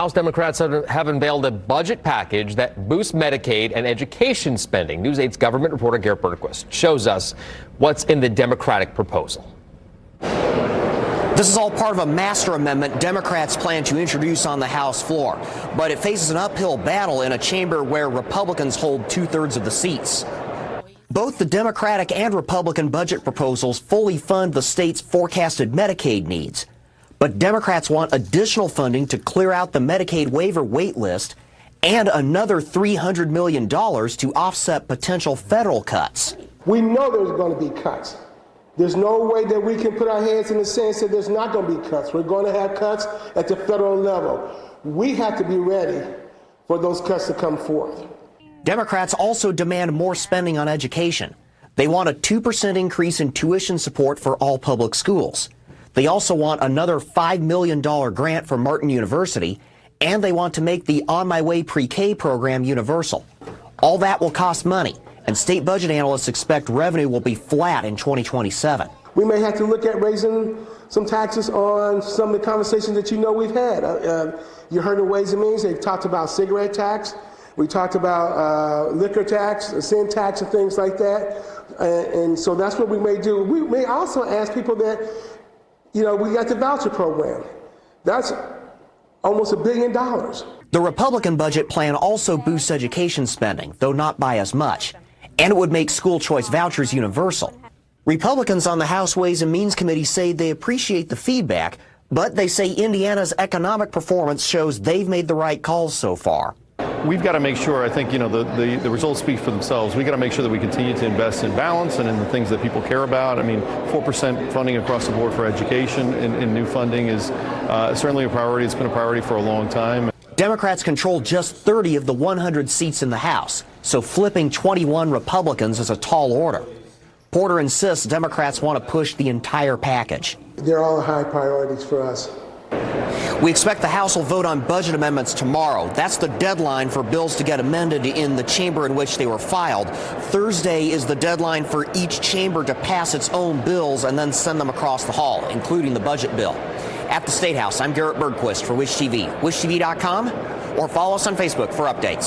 House Democrats have unveiled a budget package that boosts Medicaid and education spending. News 8's government reporter Gregory Porter shows us what's in the Democratic proposal. This is all part of a master amendment Democrats plan to introduce on the House floor, but it faces an uphill battle in a chamber where Republicans hold 2/3 of the seats. Both the Democratic and Republican budget proposals fully fund the state's forecasted Medicaid needs. But Democrats want additional funding to clear out the Medicaid waiver wait list and another $300 million to offset potential federal cuts. We know there's going to be cuts. There's no way that we can put our heads in the sand and say there's not going to be cuts. We're going to have cuts at the federal level. We have to be ready for those cuts to come forth. Democrats also demand more spending on education. They want a 2% increase in tuition support for all public schools. They also want another $5 million grant for Martin University, and they want to make the On My Way pre-K program universal. All that will cost money, and state budget analysts expect revenue will be flat in 2027. We may have to look at raising some taxes on some of the conversations that we've had. You heard the Ways and Means, they've talked about cigarette tax. We talked about liquor tax, sin tax, and things like that. And so that's what we may do. We may also ask people that, we got the voucher program. That's almost $1 billion. The Republican budget plan also boosts education spending, though not by as much. And it would make school choice vouchers universal. Republicans on the House Ways and Means Committee say they appreciate the feedback, but they say Indiana's economic performance shows they've made the right calls so far. We've got to make sure, I think, the results speak for themselves. We've got to make sure that we continue to invest in balance and in the things that people care about. I mean, 4% funding across the board for education and new funding is certainly a priority. It's been a priority for a long time. Democrats control just 30 of the 100 seats in the House, so flipping 21 Republicans is a tall order. Porter insists Democrats want to push the entire package. They're all high priorities for us. We expect the House will vote on budget amendments tomorrow. That's the deadline for bills to get amended in the chamber in which they were filed. Thursday is the deadline for each chamber to pass its own bills and then send them across the hall, including the budget bill. At the State House, I'm Garrett Bergquist for Wish TV, wishtv.com, or follow us on Facebook for updates.